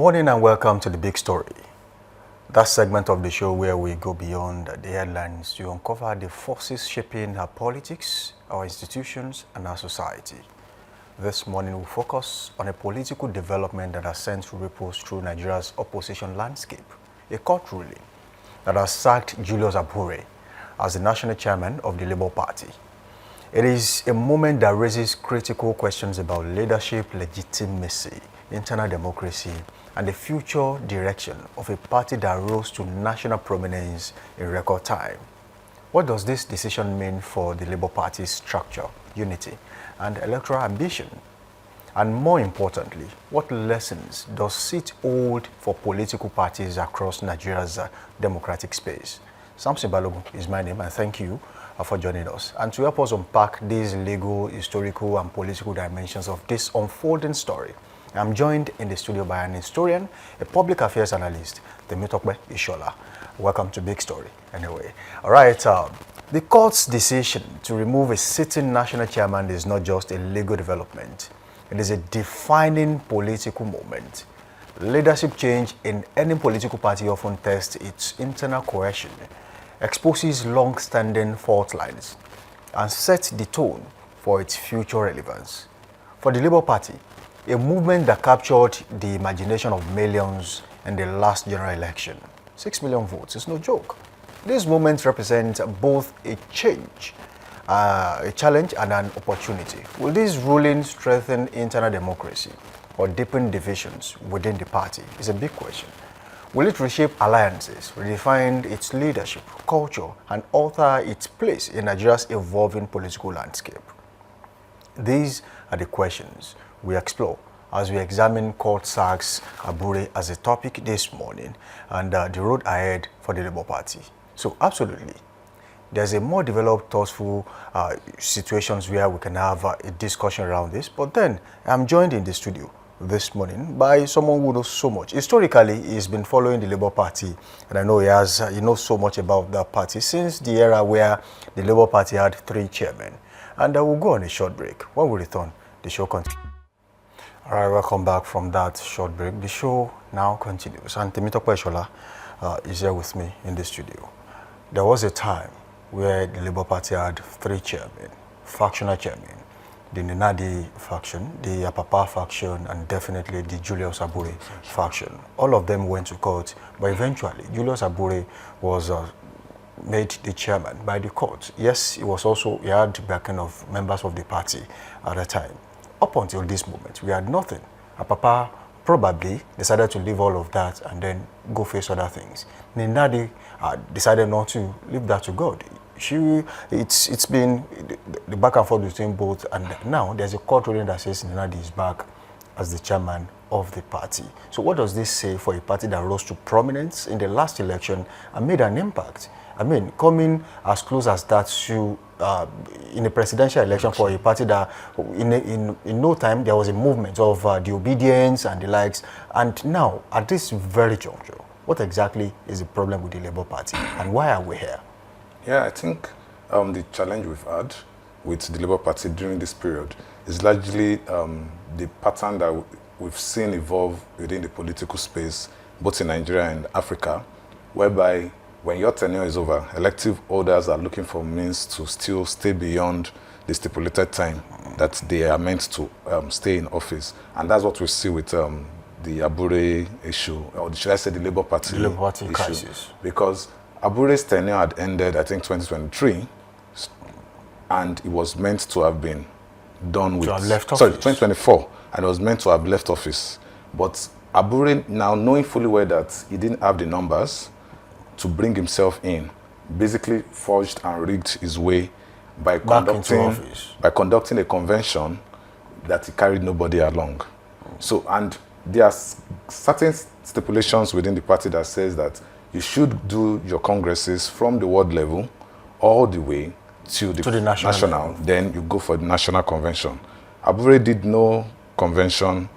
morning and welcome to The Big Story. That segment of the show where we go beyond the headlines to uncover the forces shaping our politics, our institutions, and our society. This morning we'll focus on a political development that has sent ripples through Nigeria's opposition landscape, a court ruling that has sacked Julius Abure as the national chairman of the Labour Party. It is a moment that raises critical questions about leadership, legitimacy, internal democracy, and the future direction of a party that rose to national prominence in record time. What does this decision mean for the Labour Party's structure, unity, and electoral ambition? And more importantly, what lessons does it hold for political parties across Nigeria's democratic space? Samson Balogun is my name, and thank you for joining us. And to help us unpack these legal, historical, and political dimensions of this unfolding story, I'm joined in the studio by an historian, a public affairs analyst, Temitope Ishola. Welcome to Big Story, anyway. All right, the court's decision to remove a sitting national chairman is not just a legal development. It is a defining political moment. Leadership change in any political party often tests its internal cohesion, exposes long-standing fault lines, and sets the tone for its future relevance. For the Labour Party, a movement that captured the imagination of millions in the last general election. 6 million votes is no joke. This moment represents both a challenge and an opportunity. Will this ruling strengthen internal democracy or deepen divisions within the party is a big question. Will it reshape alliances, redefine its leadership, culture, and alter its place in Nigeria's evolving political landscape? These are the questions we explore as we examine court sacks Abure as a topic this morning and the road ahead for the Labour Party. So absolutely, there's a more developed, thoughtful situations where we can have a discussion around this, but then I'm joined in the studio this morning by someone who knows so much. Historically, he's been following the Labour Party, and I know he knows so much about that party since the era where the Labour Party had 3 chairmen. And we'll go on a short break. When we return, the show continues. All right, welcome back from that short break. The show now continues, and Temitope Ishola is here with me in the studio. There was a time where the Labour Party had 3 chairmen, factional chairmen, the Nenadi faction, the Apapa faction, and definitely the Julius Abure faction. All of them went to court, but eventually Julius Abure was made the chairman by the court. Yes, he had the backing of members of the party at the time. Up until this moment, we had nothing. Apapa probably decided to leave all of that and then go face other things. Nenadi decided not to leave that to God. It's been the back and forth between both, and now there's a court ruling that says Nenadi is back as the chairman of the party. So what does this say for a party that rose to prominence in the last election and made an impact? I mean, coming as close as that to in a presidential election for a party that in no time there was a movement of the obedience and the likes, and now at this very juncture, what exactly is the problem with the Labour Party and why are we here? Yeah, I think the challenge we've had with the Labour Party during this period is largely the pattern that we've seen evolve within the political space, both in Nigeria and Africa, whereby when your tenure is over, elective holders are looking for means to still stay beyond the stipulated time that they are meant to stay in office. And that's what we see with the Abure issue, or should I say the Labour Party issue. Crisis. Because Abure's tenure had ended, I think, 2023, and it was meant to have been done with... 2024, and it was meant to have left office. But Abure, now knowing fully well that he didn't have the numbers to bring himself in, basically forged and rigged his way by conducting a convention that he carried nobody along. So, and there are certain stipulations within the party that says that you should do your congresses from the ward level all the way to the national. Then you go for the national convention. Abure did no convention,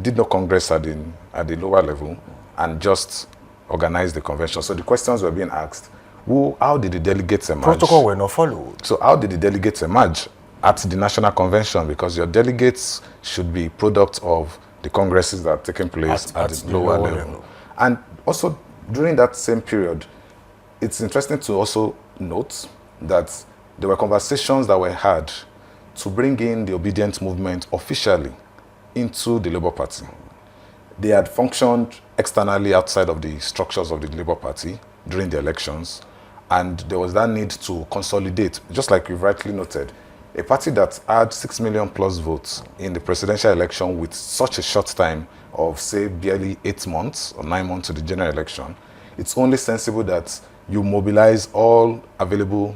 did no congress at the lower level, and just organized the convention. So the questions were being asked: how did the delegates emerge? Protocol were not followed. So how did the delegates emerge at the national convention? Because your delegates should be product of the congresses that are taking place at the lower level. And also, during that same period, it's interesting to also note that there were conversations that were had to bring in the obedient movement officially into the Labour Party. They had functioned externally outside of the structures of the Labour Party during the elections, and there was that need to consolidate, just like you've rightly noted. A party that had 6 million plus votes in the presidential election with such a short time of, say, barely 8 months or 9 months to the general election, it's only sensible that you mobilize all available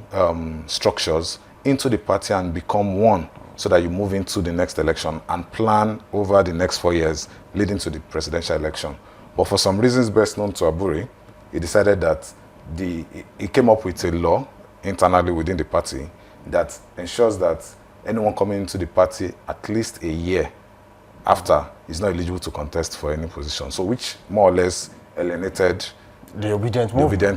structures into the party and become one, so that you move into the next election and plan over the next 4 years leading to the presidential election. But for some reasons best known to Abure, he decided that he came up with a law internally within the party that ensures that anyone coming into the party at least a year after is not eligible to contest for any position. So which more or less alienated the obedient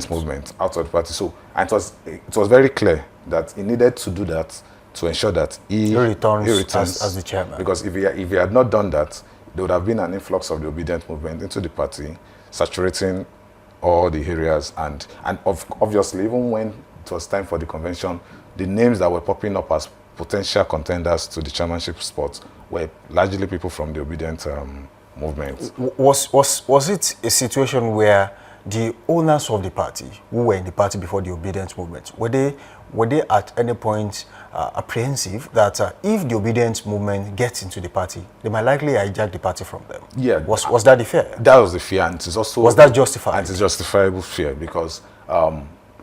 movement out of the party. So and it was very clear that he needed to do that to ensure that he returns as the chairman. Because if he had not done that, there would have been an influx of the obedient movement into the party, saturating all the areas. And obviously, even when it was time for the convention, the names that were popping up as potential contenders to the chairmanship spot were largely people from the obedient movement. Was it a situation where the owners of the party, who were in the party before the obedient movement, were they at any point apprehensive that if the obedient movement gets into the party, they might likely hijack the party from them? Yeah. Was that the fear? That was the fear, and it's also... Was that justified? And it's justifiable fear, because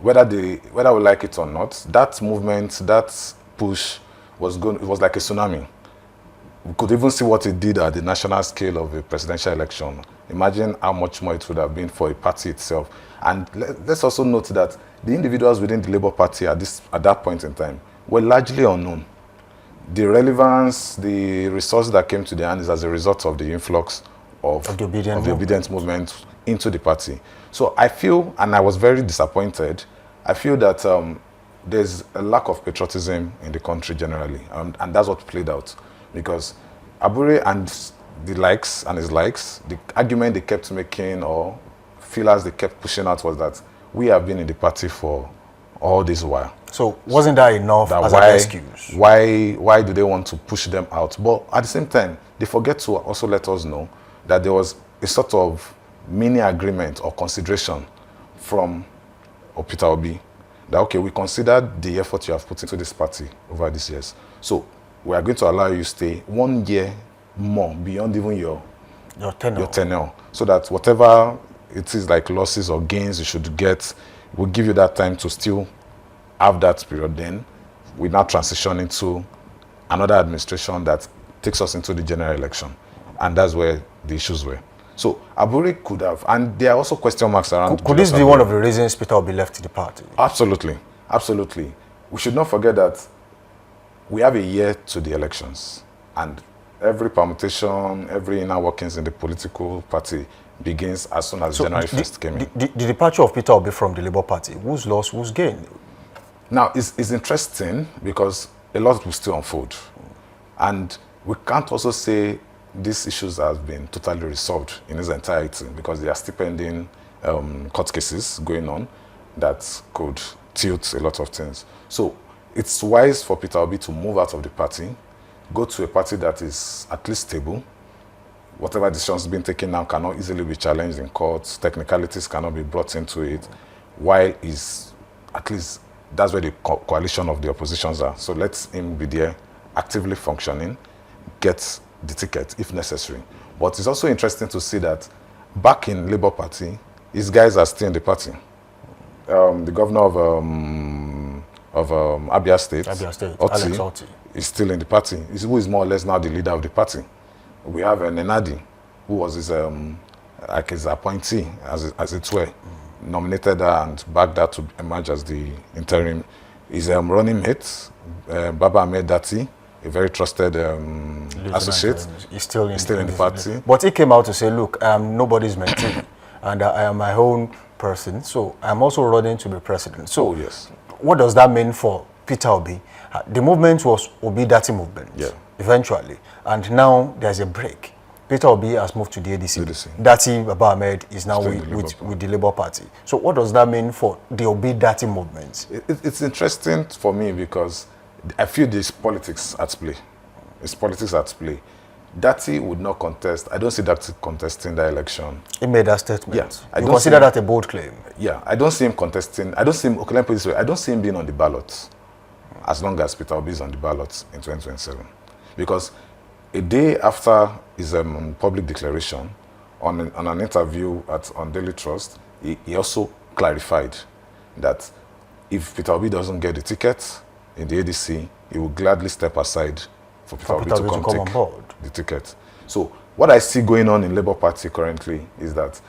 whether we like it or not, that movement, that push it was like a tsunami. We could even see what it did at the national scale of a presidential election. Imagine how much more it would have been for a party itself. And let's also note that the individuals within the Labour Party at that point in time were largely unknown. The relevance, the resources that came to their hand is as a result of the influx of the obedient movement into the party. So I feel, and I was very disappointed, I feel that there's a lack of patriotism in the country generally, and that's what played out. Because Abure and his likes, the argument they kept making or feelers they kept pushing out was that we have been in the party for all this while. So wasn't that enough as an excuse? Why do they want to push them out? But at the same time, they forget to also let us know that there was a sort of mini agreement or consideration from Peter Obi that, okay, we considered the effort you have put into this party over these years. So we are going to allow you to stay 1 year more beyond even your tenure, so that whatever it is like losses or gains you should get, we'll give you that time to still have that period. Then we now transition into another administration that takes us into the general election, and that's where the issues were. So Abure could have, and there are also question marks around. Could this be one of the reasons Peter will be left to the party? Absolutely, absolutely. We should not forget that we have a year to the elections, and every permutation, every inner workings in the political party begins as soon as January 1st came in. The departure of Peter Obi from the Labour Party, who's lost, who's gained? Now, it's interesting because a lot will still unfold. And we can't also say these issues have been totally resolved in its entirety, because there are still pending court cases going on that could tilt a lot of things. So it's wise for Peter Obi to move out of the party, go to a party that is at least stable. Whatever decisions being taken now cannot easily be challenged in courts. Technicalities cannot be brought into it. While is at least that's where the coalition of the oppositions are. So let him be there, actively functioning, get the ticket if necessary. But it's also interesting to see that back in Labour Party, his guys are still in the party. The governor of Abia State, Alex Otti, is still in the party. Who is more or less now the leader of the party. We have Nenadi, who was his appointee, as it were, nominated her and backed her to emerge as the interim. His running mate, Baba Ahmed Dati, a very trusted associate, is still in the party. But he came out to say, look, I'm nobody's mentee, and I am my own person, so I'm also running to be president. So yes. What does that mean for Peter Obi? The movement was Obi Dati movement, eventually, and now there's a break. Peter Obi has moved to the ADC. Dati Baba Ahmed is now with the Labour Party. So what does that mean for the Obi-Dati movement? It's interesting for me because I feel there's politics at play. It's politics at play. Dati would not contest. I don't see Dati contesting the election. He made that statement. Yeah, you consider that a bold claim? Yeah, I don't see him contesting. I don't see him, okay, let me put it this way, I don't see him being on the ballot as long as Peter Obi is on the ballot in 2027. Because a day after his public declaration, on an interview on Daily Trust, he also clarified that if Peter Obi doesn't get the ticket in the ADC, he will gladly step aside for Peter Obi to come take on board the ticket. So what I see going on in Labour Party currently is that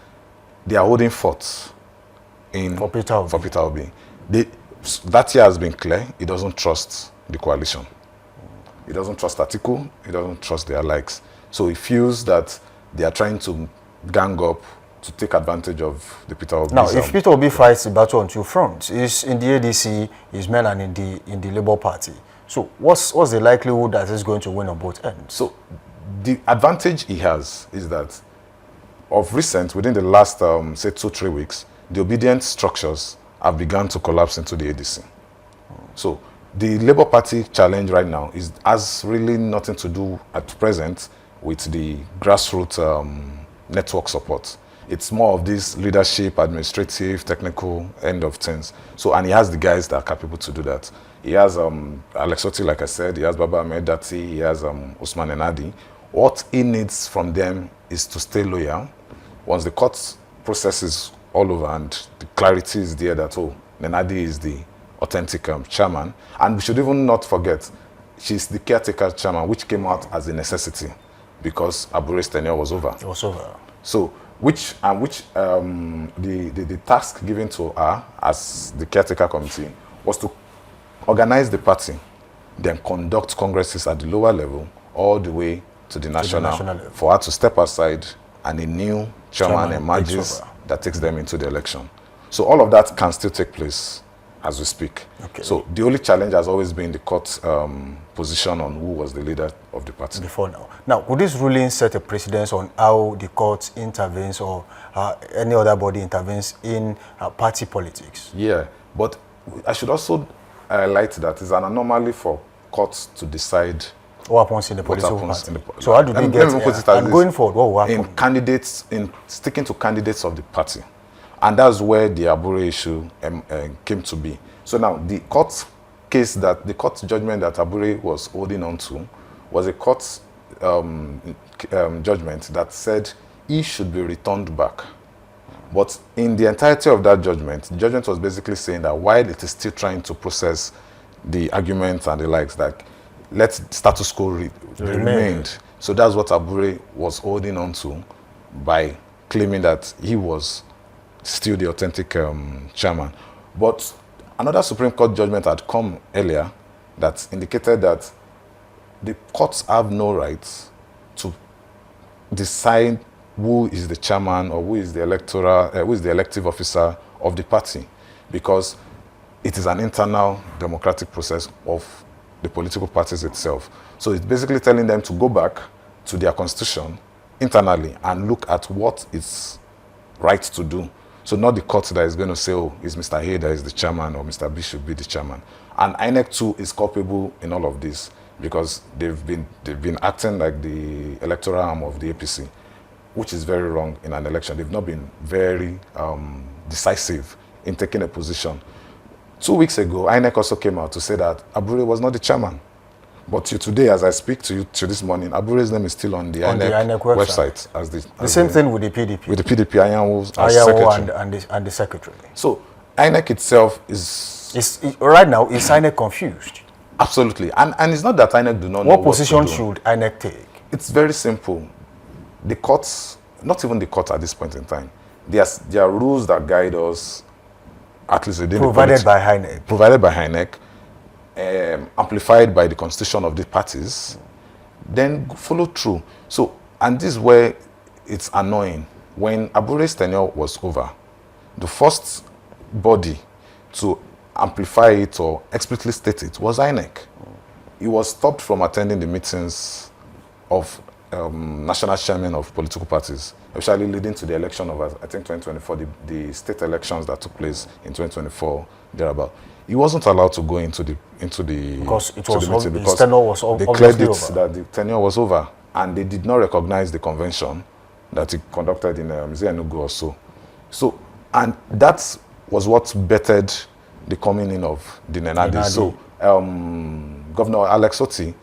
they are holding forth for Peter Obi. That year has been clear. He doesn't trust the coalition. He doesn't trust Atiku. He doesn't trust their likes. So he feels that they are trying to gang up to take advantage of the Peter Obi. Now, if Peter Obi fights the battle on two fronts, he's in the ADC, his men are in the Labour Party. So what's the likelihood that he's going to win on both ends? So the advantage he has is that of recent, within the last, say, 2-3 weeks, the obedient structures have begun to collapse into the ADC. So the Labour Party challenge right now has really nothing to do at present with the grassroots network support. It's more of this leadership, administrative, technical end of things. So, and he has the guys that are capable to do that. He has Alex Otti, like I said, he has Baba Ahmed Dati, he has Usman Enadi. What he needs from them is to stay loyal. Once the court process is all over and the clarity is there that, oh, Enadi is the authentic chairman. And we should even not forget, she's the caretaker chairman, which came out as a necessity because Abure's tenure was over. It was over. So, the task given to her as the caretaker committee was to organize the party, then conduct congresses at the lower level all the way to the national level, for her to step aside and a new chairman emerges that takes them into the election. So all of that can still take place as we speak. Okay. So the only challenge has always been the court position on who was the leader of the party. Before now. Now, could this ruling set a precedence on how the court intervenes or any other body intervenes in party politics? Yeah, but I should also highlight that it's an anomaly for courts to decide what happens in the political party. So how do they get and going forward, what will happen? In sticking to candidates of the party. And that's where the Abure issue came to be. So now the court judgment that Abure was holding on to was a court judgment that said he should be returned back. But in the entirety of that judgment, the judgment was basically saying that while it is still trying to process the arguments and the likes, that let status quo remained. So that's what Abure was holding on to by claiming that he was still the authentic chairman. But another Supreme Court judgment had come earlier that indicated that the courts have no right to decide who is the chairman or who is the elective officer of the party, because it is an internal democratic process of the political parties itself. So it's basically telling them to go back to their constitution internally and look at what is right to do. So not the court that is going to say, oh, it's Mr. A that is the chairman or Mr. B should be the chairman. And INEC too is culpable in all of this because they've been acting like the electoral arm of the APC, which is very wrong in an election. They've not been very decisive in taking a position. 2 weeks ago, INEC also came out to say that Abure was not the chairman. But today, as I speak to you this morning, Abure's name is still on the INEC website. As the same thing with the PDP. With the PDP, Ayawo as secretary. And the secretary. So INEC itself right now, is INEC confused? Absolutely. And it's not that INEC do not know what position should INEC take? It's very simple. The courts, not even the court at this point in time, there are rules that guide us, at least within provided by INEC. Provided by INEC. Amplified by the constitution of the parties, then follow through. So, and this is where it's annoying. When Abure's tenure was over, the first body to amplify it or explicitly state it was INEC. He was stopped from attending the meetings of national chairmen of political parties, especially leading to the election of, I think, 2024, the state elections that took place in 2024, thereabout. He wasn't allowed to go into the because it was the meeting because tenure was they declared that the tenure was over, and they did not recognize the convention that he conducted in Enugu or so. So, and that was what bettered the coming in of the Nenadi. So, Governor Alex Otti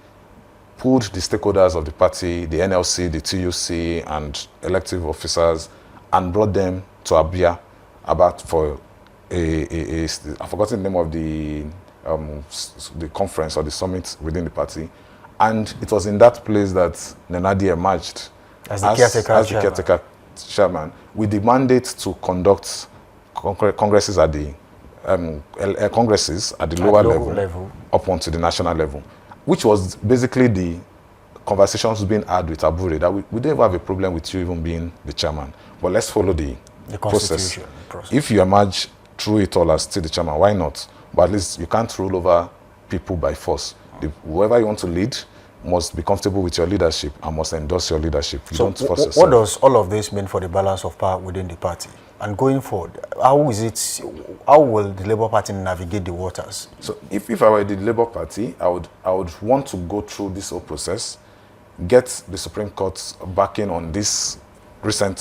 pulled the stakeholders of the party, the NLC, the TUC, and elective officers, and brought them to Abia about for I've forgotten the name of the conference or the summit within the party. And it was in that place that Nenadi emerged as the caretaker chairman, with the mandate to conduct congresses at the lower level up onto the national level, which was basically the conversations being had with Abure that we don't have a problem with you even being the chairman, but let's follow the process. If you emerge through it all as still the chairman, why not? But at least you can't rule over people by force. Whoever you want to lead must be comfortable with your leadership and must endorse your leadership. You don't force yourself. What does all of this mean for the balance of power within the party? And going forward, how will the Labour Party navigate the waters? So if I were the Labour Party, I would want to go through this whole process, get the Supreme Court's backing on this recent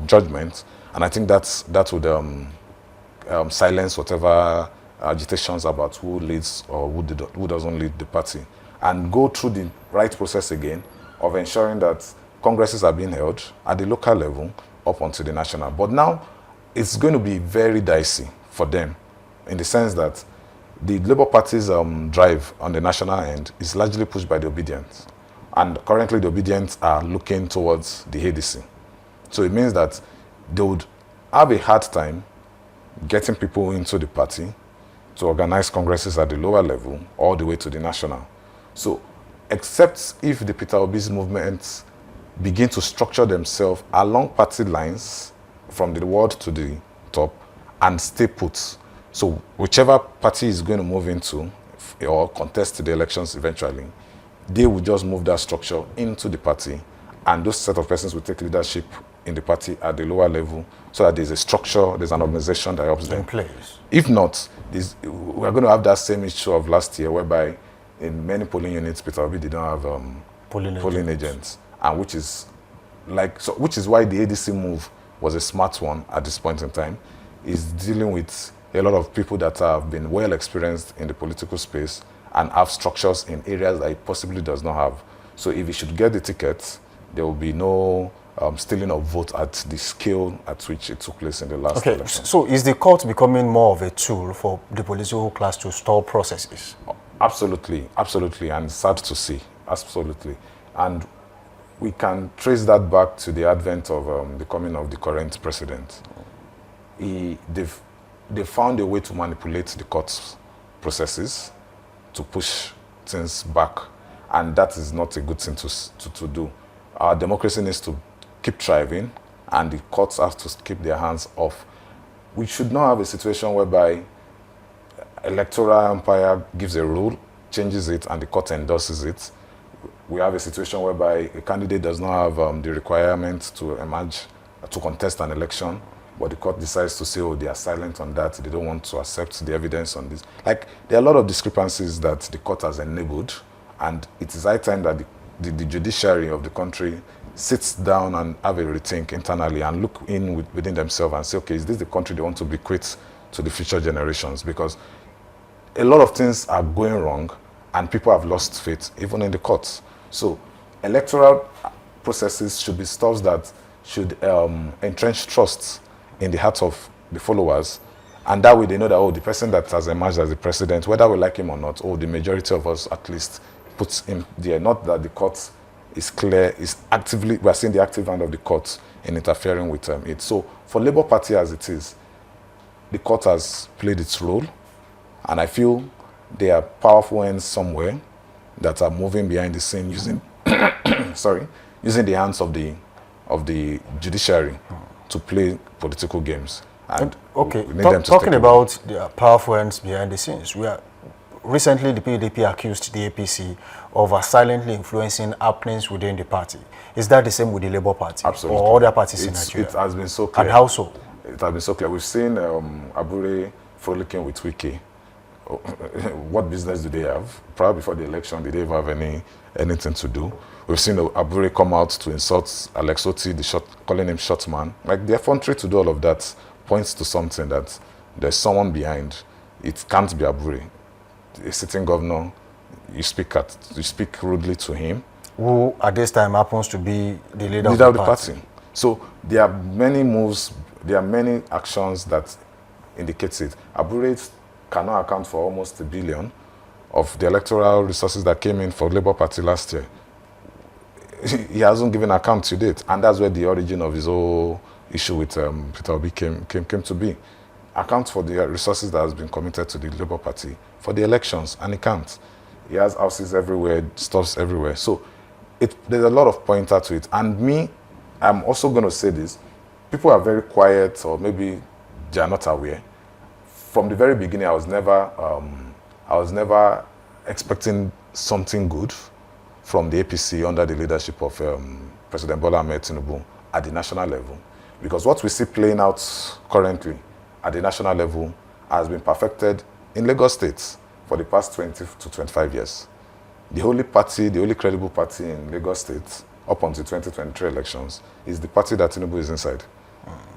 judgment, and I think that would silence whatever agitations about who leads or who doesn't lead the party, and go through the right process again of ensuring that congresses are being held at the local level up onto the national. But now it's going to be very dicey for them in the sense that the Labour Party's drive on the national end is largely pushed by the Obedience. And currently the Obedience are looking towards the ADC. So it means that they would have a hard time getting people into the party to organize congresses at the lower level all the way to the national. So, except if the Peter Obi's movements begin to structure themselves along party lines from the ward to the top and stay put. So, whichever party is going to move into or contest the elections eventually, they will just move that structure into the party, and those set of persons will take leadership in the party at the lower level so that there's a structure, there's an organization that helps them. In place. If not, we're going to have that same issue of last year whereby in many polling units, Peter Obi did not have polling agents, and which is why the ADC move was a smart one at this point in time, is dealing with a lot of people that have been well experienced in the political space and have structures in areas that it possibly does not have. So if he should get the ticket, there will be no stealing of vote at the scale at which it took place in the last election. So is the court becoming more of a tool for the political class to stall processes? Absolutely, absolutely, and sad to see, absolutely. And we can trace that back to the advent of the coming of the current president. They found a way to manipulate the court's processes to push things back, and that is not a good thing to do. Our democracy needs to keep thriving, and the courts have to keep their hands off. We should not have a situation whereby electoral umpire gives a rule, changes it, and the court endorses it. We have a situation whereby a candidate does not have the requirement to emerge, to contest an election, but the court decides to say, oh, they are silent on that, they don't want to accept the evidence on this. Like, there are a lot of discrepancies that the court has enabled, and it is high time that the judiciary of the country sits down and have a rethink internally and look within themselves and say, okay, is this the country they want to bequeath to the future generations? Because a lot of things are going wrong and people have lost faith, even in the courts. So electoral processes should be stuff that should entrench trust in the hearts of the followers. And that way they know that, oh, the person that has emerged as the president, whether we like him or not, oh, the majority of us at least puts him there. Not that the court is clear, is actively, we are seeing the active hand of the court in interfering with it. So for Labour Party as it is, the court has played its role, and I feel there are powerful hands somewhere that are moving behind the scene using using the hands of the judiciary to play political games. And okay, talking about the powerful hands behind the scenes, recently the PDP accused the APC of silently influencing happenings within the party. Is that the same with the Labour Party? Absolutely. Or other parties in Nigeria? It has been so clear. And how so? It has been so clear. We've seen Abure frolicking with Wiki. What business do they have? Probably before the election, did they even have anything to do? We've seen Abure come out to insult Alex Oti, calling him short man. Like, the effrontery to do all of that points to something that there's someone behind. It can't be Abure. A sitting governor, you speak rudely to him. Who at this time happens to be the leader of the party. So there are many moves, there are many actions that indicates it. Abure cannot account for almost $1 billion of the electoral resources that came in for Labour Party last year. He hasn't given account to date, and that's where the origin of his whole issue with Peter Obi came to be. Account for the resources that has been committed to the Labour Party for the elections, and he can't. He has houses everywhere, stuffs everywhere. So there's a lot of pointer to it. And me, I'm also going to say this. People are very quiet, or maybe they are not aware. From the very beginning, I was never expecting something good from the APC under the leadership of President Bola Ahmed Tinubu at the national level. Because what we see playing out currently at the national level has been perfected in Lagos State for the past 20 to 25 years. The only credible party in Lagos State up until 2023 elections is the party that Tinubu is inside.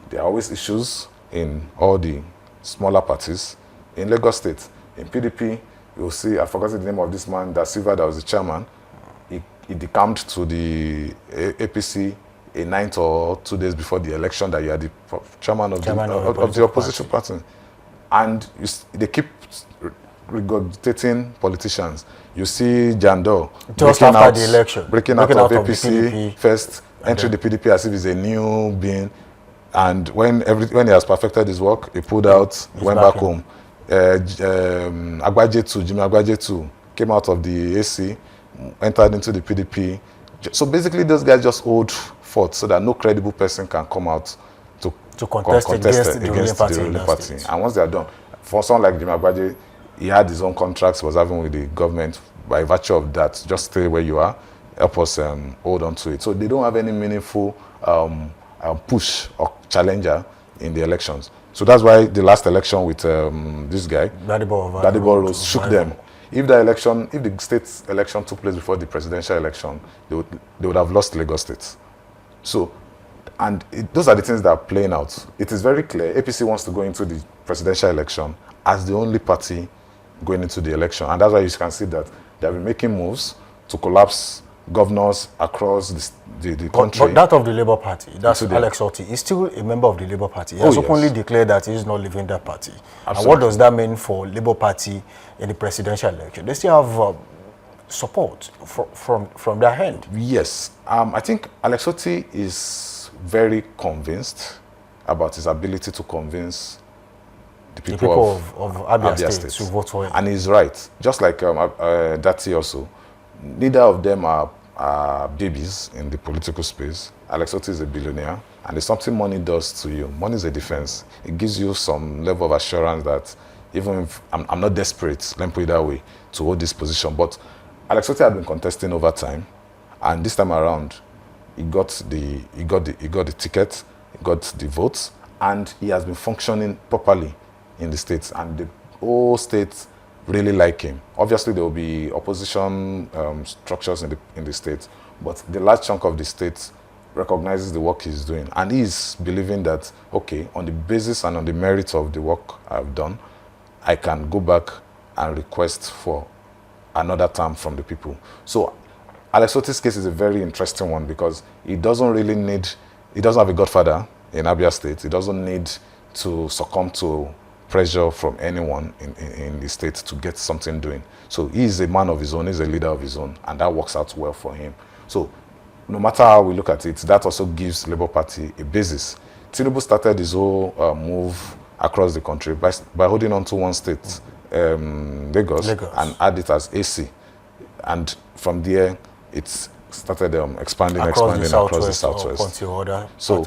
There are always issues in all the smaller parties. In Lagos State, in PDP, you'll see, I forgot the name of this man, Da Silva, that was the chairman. He decamped to the APC a night or 2 days before the election that you are the chairman of the opposition party. And they keep regurgitating politicians. You see Jandor breaking out of APC first, entering the PDP as if he's a new being. And when he has perfected his work, he pulled out, went back home. Jimmy Agbaje came out of the AC, entered into the PDP. So basically, those guys just hold fort so that no credible person can come out to contest against the ruling party. And once they are done, for someone like Jimmy Agbaje, he had his own contracts, was having with the government. By virtue of that, just stay where you are, help us hold on to it. So they don't have any meaningful push or challenger in the elections. So that's why the last election with this guy, Daddy-Boy Rose, shook them. If the state election took place before the presidential election, they would have lost Lagos State. So, and those are the things that are playing out. It is very clear, APC wants to go into the presidential election as the only party going into the election. And that's why you can see that they have been making moves to collapse governors across the country. But that of the Labour Party, that's Alex Oti, is still a member of the Labour Party. He has openly declared that he is not leaving that party. Absolutely. And what does that mean for Labour Party in the presidential election? They still have support from their end. Yes. I think Alex Oti is very convinced about his ability to convince the people of Abia State to vote for him. And he's right. Just like Dati also. Neither of them are babies in the political space. Alex Oti is a billionaire, and it's something money does to you. Money is a defense. It gives you some level of assurance that even if I'm not desperate, let me put it that way, to hold this position. But Alex Oti had been contesting over time, and this time around, he got the ticket, he got the votes, and he has been functioning properly in the states, and the whole state really like him. Obviously, there will be opposition structures in the state, but the large chunk of the state recognizes the work he's doing, and he's believing that, okay, on the basis and on the merits of the work I've done, I can go back and request for another term from the people. So Alex Oti's case is a very interesting one because he doesn't have a godfather in Abia State. He doesn't need to succumb to pressure from anyone in the state to get something doing. So he's a man of his own, he's a leader of his own, and that works out well for him. So no matter how we look at it, that also gives Labour Party a basis. Tinubu started his whole move across the country by holding on to one state, Lagos, and add it as AC. And from there, it's started expanding across the southwest. So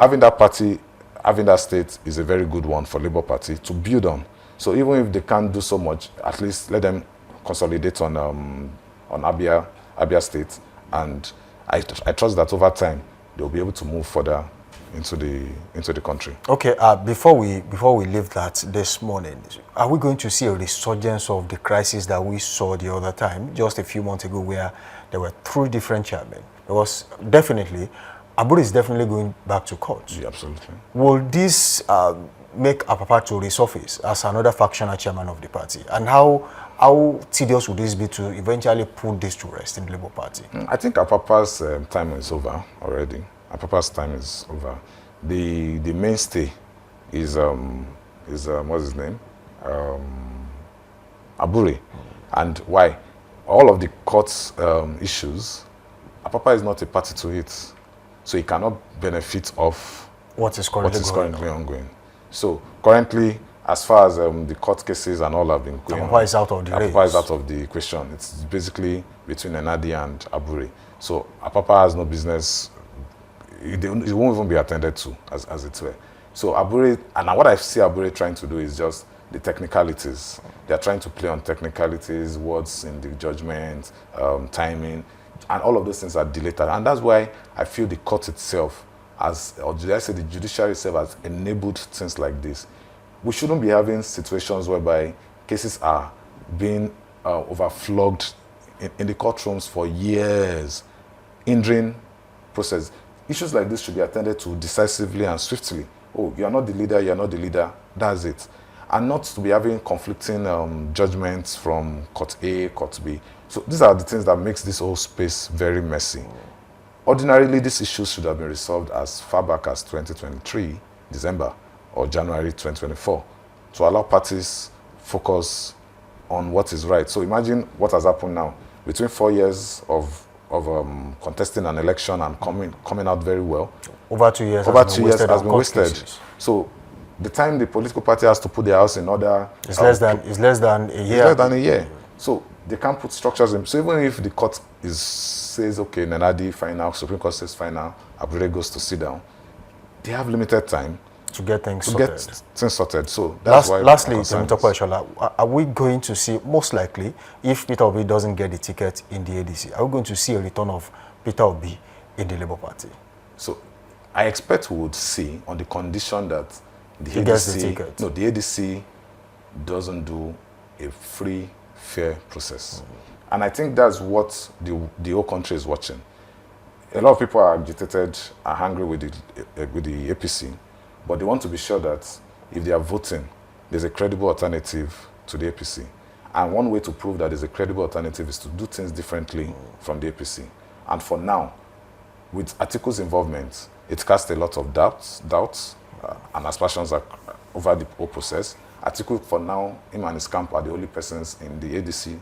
having that party, having that state is a very good one for Labour Party to build on. So even if they can't do so much, at least let them consolidate on Abia State, and I trust that over time they'll be able to move further into the country. Okay, before we leave that this morning, are we going to see a resurgence of the crisis that we saw the other time, just a few months ago, where there were 3 different chairmen? Because definitely, Abure is definitely going back to court. Yeah, absolutely. Will this make Apapa to resurface as another factional chairman of the party? And how tedious would this be to eventually put this to rest in the Labour Party? I think Apapa's time is over already. Apapa's time is over. The mainstay is what's his name? Abure. And why? All of the court issues, Apapa is not a party to it. So he cannot benefit of what is currently ongoing. So currently, as far as the court cases and all have been going on, Apapa is out of the race. Apapa is out of the equation. It's basically between Enadi and Abure. So Apapa has no business. It won't even be attended to, as it were. So Abure, and what I see Abure trying to do is just the technicalities. They're trying to play on technicalities, words in the judgment, timing, and all of those things are delayed. And that's why I feel the court itself, or did I say the judiciary itself, has enabled things like this. We shouldn't be having situations whereby cases are being overflogged in the courtrooms for years, hindering process. Issues like this should be attended to decisively and swiftly. Oh, you are not the leader, you are not the leader, that's it. And not to be having conflicting judgments from court A, court B. So these are the things that makes this whole space very messy. Ordinarily, these issues should have been resolved as far back as 2023, December, or January 2024, to allow parties focus on what is right. So imagine what has happened now. Between 4 years of contesting an election and coming out very well. Over 2 years has been wasted. So the time the political party has to put their house in order is less than a year. It's less than a year. So they can't put structures in. So even if the court says, okay, Nenadi final, Supreme Court says final, Abure goes to sit down, they have limited time to get things sorted. So that's why. Lastly, are we going to see, most likely, if Peter Obi doesn't get the ticket in the ADC, are we going to see a return of Peter Obi in the Labour Party? So I expect we would see, on the condition that the ADC doesn't do a free, fair process. And I think that's what the whole country is watching. A lot of people are agitated, are angry with the APC, but they want to be sure that if they are voting, there's a credible alternative to the APC. And one way to prove that there's a credible alternative is to do things differently from the APC. And for now, with Atiku's involvement, it casts a lot of doubts and aspersions over the whole process. Atiku, for now, him and his camp are the only persons in the ADC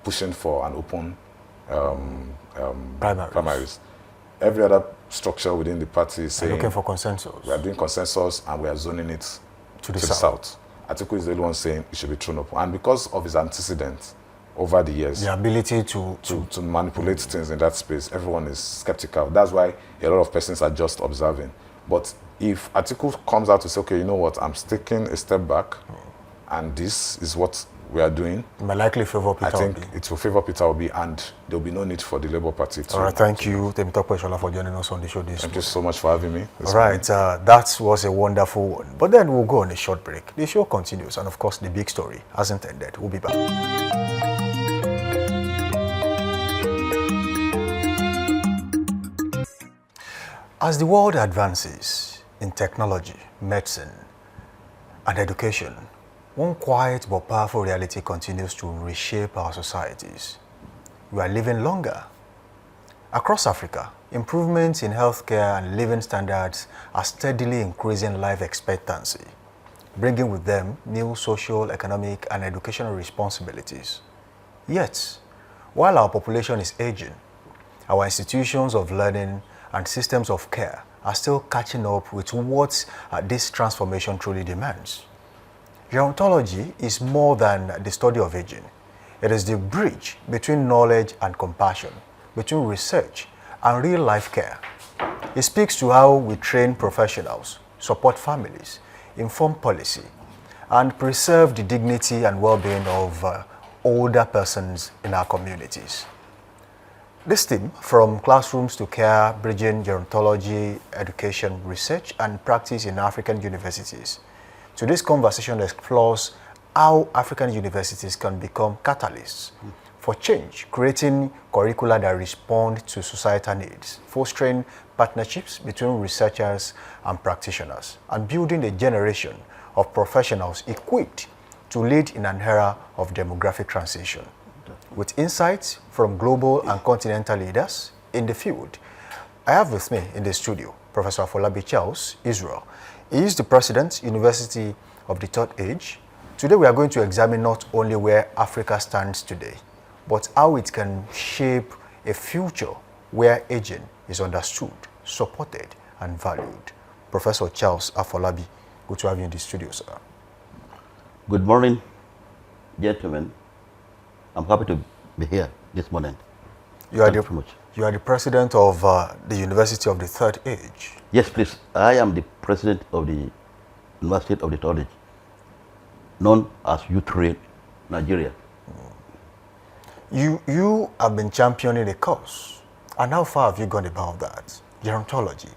pushing for an open primaries. Every other structure within the party is saying, looking for consensus. We are doing consensus and we are zoning it to the south. Atiku is the only one saying it should be thrown open. And because of his antecedents over the years, the ability to manipulate things in that space, everyone is skeptical. That's why a lot of persons are just observing. But if Atiku comes out to say, okay, you know what, I'm taking a step back, and this is what we are doing, it may likely favor Peter Obi. I think it will favor Peter Obi, and there will be no need for the Labour Party to... All right, thank you, Temitope Eshola, for joining us on the show this morning. Thank you so much for having me. All right, that was a wonderful one. But then we'll go on a short break. The show continues, and of course, the big story hasn't ended. We'll be back. As the world advances in technology, medicine, and education, one quiet but powerful reality continues to reshape our societies. We are living longer. Across Africa, improvements in healthcare and living standards are steadily increasing life expectancy, bringing with them new social, economic, and educational responsibilities. Yet, while our population is aging, our institutions of learning and systems of care are still catching up with what this transformation truly demands. Gerontology is more than the study of aging. It is the bridge between knowledge and compassion, between research and real-life care. It speaks to how we train professionals, support families, inform policy, and preserve the dignity and well-being of older persons in our communities. This theme, from classrooms to care, bridging gerontology, education, research, and practice in African universities. Today's conversation explores how African universities can become catalysts for change, creating curricula that respond to societal needs, fostering partnerships between researchers and practitioners, and building a generation of professionals equipped to lead in an era of demographic transition. With insights from global and continental leaders in the field, I have with me in the studio Professor Afolabi Charles Israel. He is the President, University of the Third Age. Today we are going to examine not only where Africa stands today, but how it can shape a future where aging is understood, supported, and valued. Professor Charles Afolabi, good to have you in the studio, sir. Good morning, gentlemen. I'm happy to be here this morning. You are the president of the University of the Third Age. Yes, please. I am the president of the University of the Third Age, known as U3 Nigeria. You have been championing the course. And how far have you gone about that? Gerontology,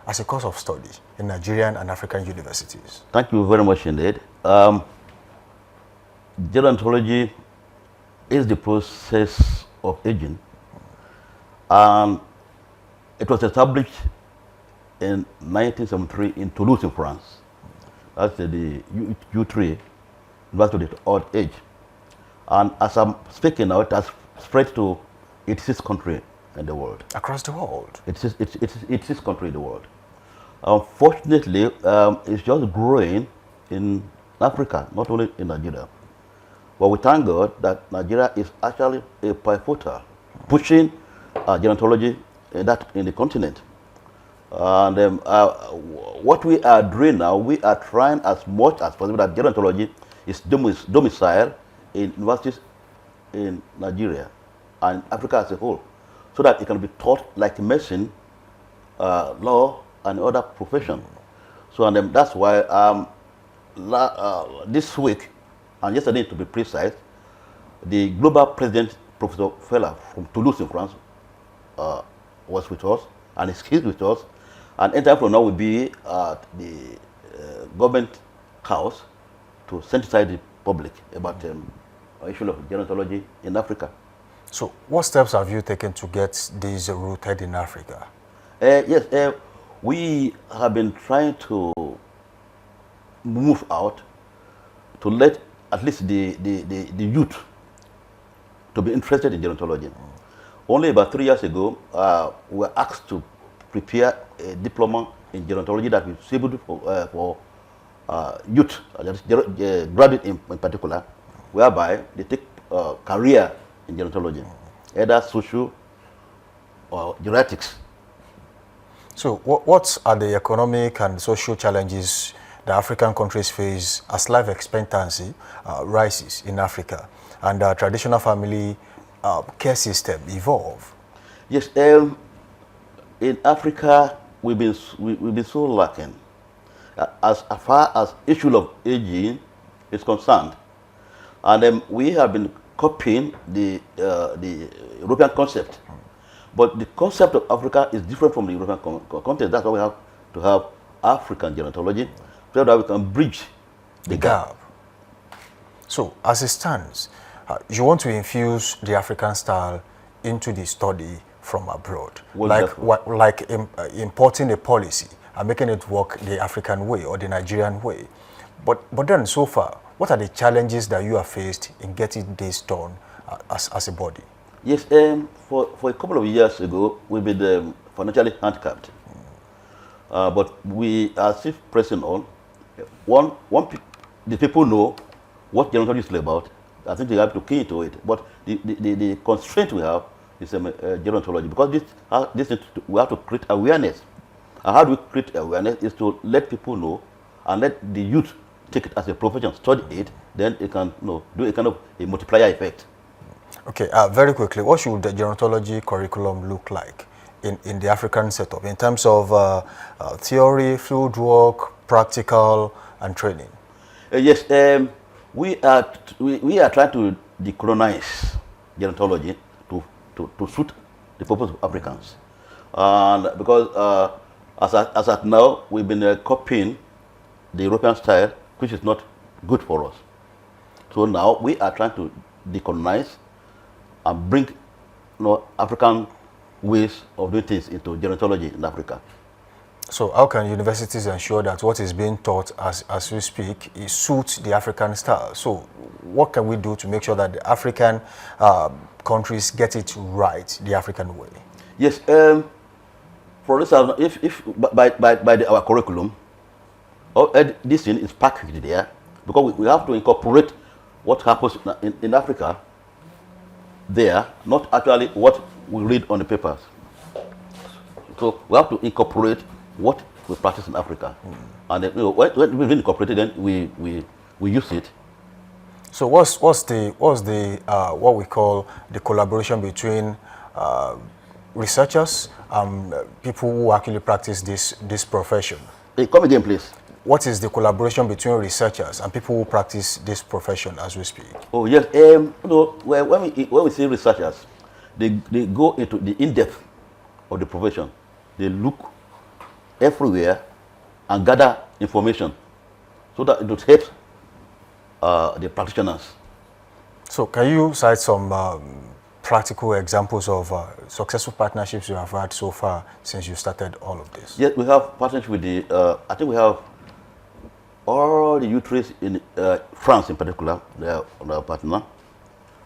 as a course of study in Nigerian and African universities. Thank you very much indeed. Gerontology is the process of aging, and it was established in 1973 in Toulouse, in France. That's the U3, University of the Third Age. And as I'm speaking now, it has spread to 86 countries in the world. Across the world? It's 86 countries in the world. Unfortunately, it's just growing in Africa, not only in Nigeria. But we thank God that Nigeria is actually a pivotal, pushing gerontology in the continent. And what we are doing now, we are trying as much as possible that gerontology is domiciled in universities in Nigeria and Africa as a whole, so that it can be taught like medicine, law, and other professions. So and that's why this week, and yesterday to be precise, the global president, Professor Fella from Toulouse in France, was with us, and is here with us. And anytime from now will be at the government house to sensitize the public about the issue of gerontology in Africa. So what steps have you taken to get these rooted in Africa? Yes, we have been trying to move out to let at least the youth to be interested in gerontology. Only about 3 years ago, we were asked to prepare a diploma in gerontology that is suitable for youth, graduate in particular, whereby they take career in gerontology, either social or geriatrics. So what are the economic and social challenges the African countries face as life expectancy rises in Africa and the traditional family care system evolve? Yes, in Africa we've been so lacking as far as issue of aging is concerned, and we have been copying the European concept, but the concept of Africa is different from the European context. That's why we have to have African gerontology, so that we can bridge the gap. So, as it stands, you want to infuse the African style into the study from abroad, like importing a policy and making it work the African way or the Nigerian way. But then, so far, what are the challenges that you have faced in getting this done as a body? Yes, for a couple of years ago, we've been financially handicapped. But we are still pressing on. The people know what gerontology is about. I think they have to key into it. But the constraint we have is gerontology, because we have to create awareness. And how do we create awareness is to let people know and let the youth take it as a profession, study it, then it can do a kind of a multiplier effect. Okay, very quickly, what should the gerontology curriculum look like in the African setup in terms of theory, field work, practical, and training? Yes, we are trying to decolonize gerontology to suit the purpose of Africans, and because as at now we've been copying the European style, which is not good for us. So now we are trying to decolonize and bring African ways of doing things into gerontology in Africa. So how can universities ensure that what is being taught as we speak suits the African style? So what can we do to make sure that the African countries get it right, the African way? Yes, for instance, if by our curriculum, this thing is packaged there, because we have to incorporate what happens in Africa there, not actually what we read on the papers. So we have to incorporate what we practice in Africa, and then, when we incorporate it, then we use it. So what's the what we call the collaboration between researchers and people who actually practice this profession? Hey, come again, please. What is the collaboration between researchers and people who practice this profession as we speak? Oh yes, when we say researchers, they go into the in-depth of the profession. They look everywhere and gather information so that it would help the practitioners. So can you cite some practical examples of successful partnerships you have had so far since you started all of this? Yes, we have partnership with the, I think we have all the youths in France in particular, they are our partner.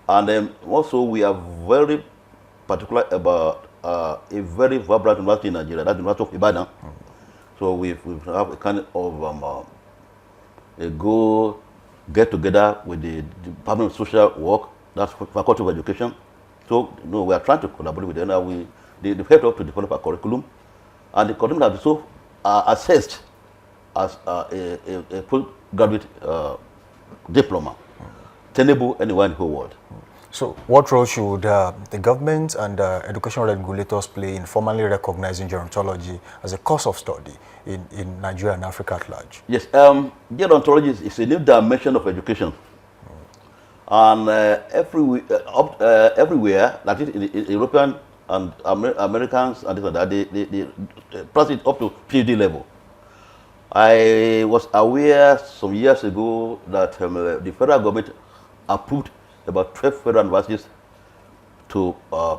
And also we are very particular about a very vibrant university in Nigeria, that's the University of Ibadan. So we have a kind of a get together with the Department of Social Work, that's Faculty of Education. So we are trying to collaborate with them. Now they've helped us to develop a curriculum, and the curriculum has been so assessed as a postgraduate diploma, tenable anywhere in the whole world. So what role should the government and education regulators play in formally recognizing gerontology as a course of study in Nigeria and Africa at large? Yes, gerontology is a new dimension of education. And everywhere, like in European and Americans and this and that, they practice it up to PhD level. I was aware some years ago that the federal government approved about 12 federal universities to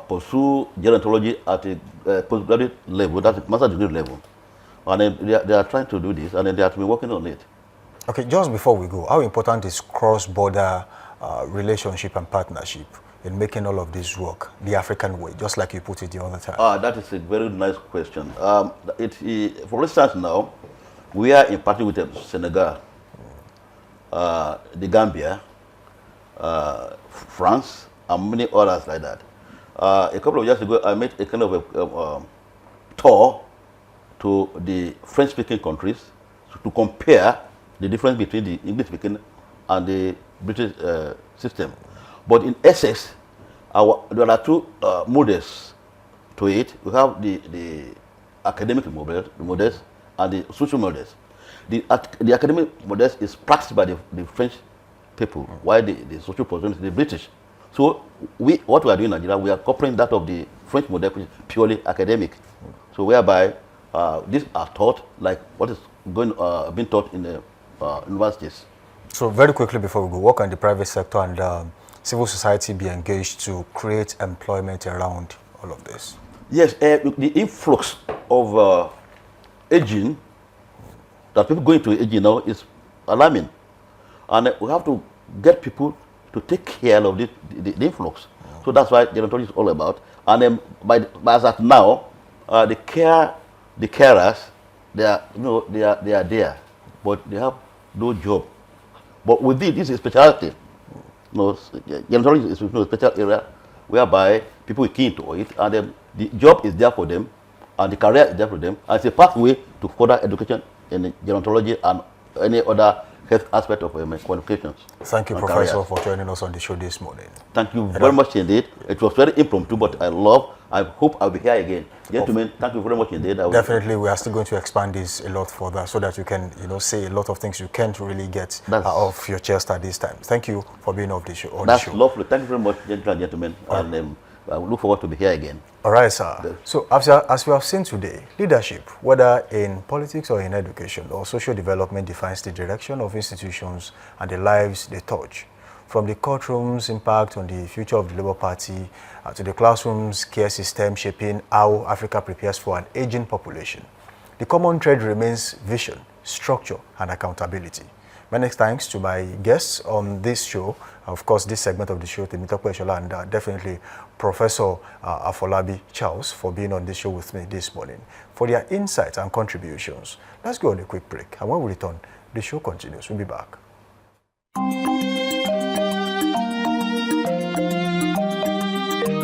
pursue gerontology at a postgraduate level, that's a master's degree level. And then they are trying to do this, and then they have been working on it. Okay, just before we go, how important is cross-border relationship and partnership in making all of this work the African way, just like you put it the other time? That is a very nice question. For instance now, we are in partnership with Senegal, the Gambia, France, and many others like that. A couple of years ago, I made a kind of a tour to the French-speaking countries to compare the difference between the English-speaking and the British system. But in essence, there are two models to it. We have the academic models and the social models. The academic models is practiced by the French people, while the social position is the British. So what we are doing in Nigeria, we are coupling that of the French model, which is purely academic. So whereby these are taught like what is being taught in the universities. So very quickly before we go, what can the private sector and civil society be engaged to create employment around all of this? Yes, the influx of aging, that people going to aging now, is alarming. And we have to get people to take care of the influx. So that's why gerontology is all about. And as at now, the carers, they are there, but they have no job. But with this is a specialty. Gerontology is a special area whereby people will key into it, and then the job is there for them, and the career is there for them, and it's a pathway to further education in gerontology and any other health aspect of qualifications. Thank you, Professor, for joining us on the show this morning. Thank you very much indeed. It was very impromptu, but I love I hope I'll be here again. Gentlemen, thank you very much indeed. Definitely, we are still going to expand this a lot further so that you can, say a lot of things you can't really get off your chest at this time. Thank you for being on the show. That's lovely. Thank you very much, gentlemen. And I look forward to be here again. All right, sir. So as we have seen today, leadership, whether in politics or in education or social development, defines the direction of institutions and the lives they touch. From the courtroom's impact on the future of the Labour Party to the classroom's care system shaping how Africa prepares for an aging population, the common thread remains vision, structure, and accountability. Many thanks to my guests on this show, of course, this segment of the show, Temitope Eshola, and definitely Professor Afolabi Charles for being on this show with me this morning, for their insights and contributions. Let's go on a quick break, and when we return, the show continues. We'll be back.